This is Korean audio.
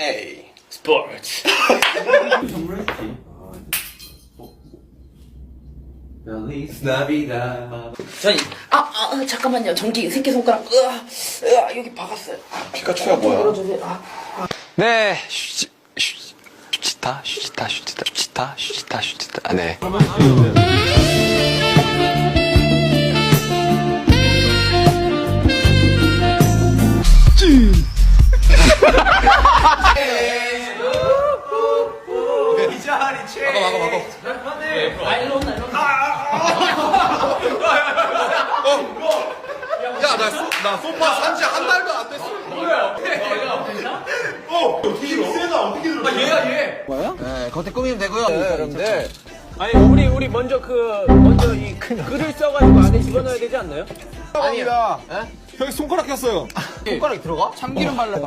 A 스포츠. Feliz Navidad. 전 잠깐만요. 전기 새끼손가락 여기 박았어요. 피카츄야 뭐야? 열어주세요. 네, 슈치타. 네. 나 소파 산지 한 달도 안 됐어. 겉에 꾸미면 되고요. 여러분들. 아니 우리 먼저 이 글을 써가지고 안에 집어넣어야 되지 않나요? 아니다. 형이 손가락 꼈어요. 손가락이 들어가? 참기름 발라.